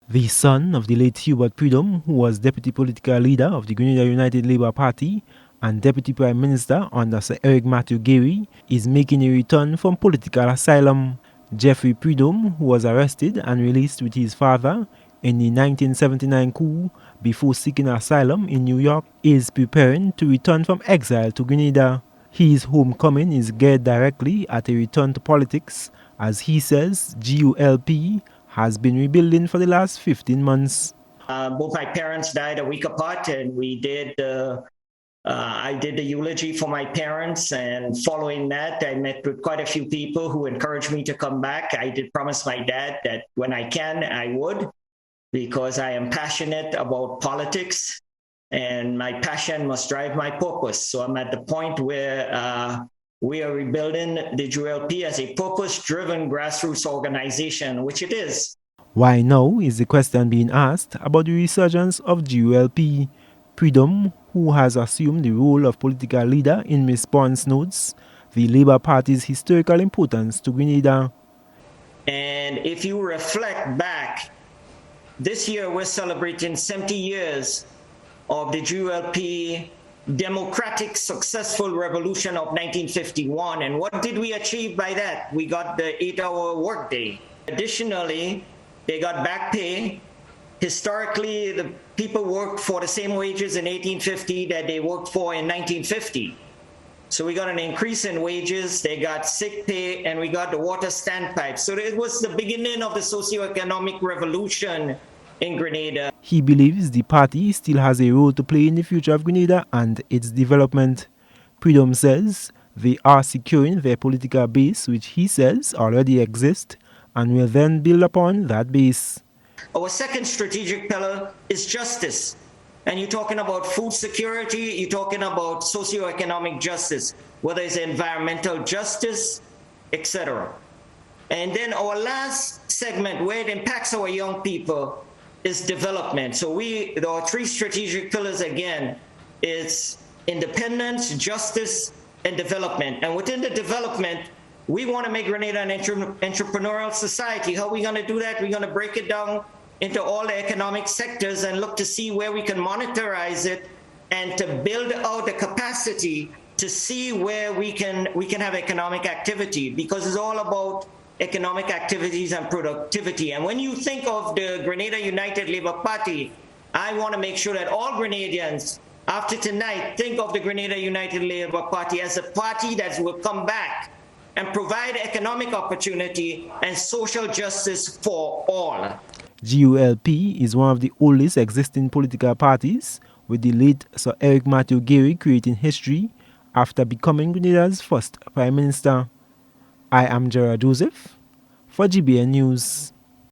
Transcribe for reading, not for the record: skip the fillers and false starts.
The son of the late Hubert Prudhomme, who was deputy political leader of the Grenada United Labour Party and deputy prime minister under Sir Eric Matthew Gary, is making a return from political asylum. Jeffrey Prudhomme, who was arrested and released with his father in the 1979 coup before seeking asylum in New York, is preparing to return from exile to Grenada. His homecoming is geared directly at a return to politics, as he says GULP has been rebuilding for the last 15 months. Both my parents died a week apart, and I did the eulogy for my parents, and following that, I met with quite a few people who encouraged me to come back. I did promise my dad that when I can, I would, because I am passionate about politics, and my passion must drive my purpose. So I'm at the point where we are rebuilding the GULP as a purpose-driven grassroots organization, which it is. Why now is the question being asked about the resurgence of GULP. Prudhomme, who has assumed the role of political leader in response, notes the Labour Party's historical importance to Grenada. And if you reflect back, this year we're celebrating 70 years of the GULP democratic successful revolution of 1951. And what did we achieve by that? We got the 8-hour workday. Additionally, they got back pay. Historically, the people worked for the same wages in 1850 that they worked for in 1950. So we got an increase in wages, they got sick pay, and we got the water standpipe. So it was the beginning of the socioeconomic revolution in Grenada. He believes the party still has a role to play in the future of Grenada and its development. Prudhomme says they are securing their political base, which he says already exists, and will then build upon that base. Our second strategic pillar is justice. And you're talking about food security, you're talking about socioeconomic justice, whether it's environmental justice, etc. And then our last segment, where it impacts our young people, is development. So our three strategic pillars, again, is independence, justice, and development. And within the development, we want to make Grenada an entrepreneurial society. How are we going to do that? We're going to break it down into all the economic sectors and look to see where we can monetize it and to build out the capacity to see where we can have economic activity, because it's all about economic activities and productivity. And when you think of the Grenada United Labour Party, I want to make sure that all Grenadians, after tonight, think of the Grenada United Labour Party as a party that will come back and provide economic opportunity and social justice for all. GULP is one of the oldest existing political parties, with the late Sir Eric Matthew Gary creating history after becoming Grenada's first Prime Minister. I am Gerard Joseph for GBN News.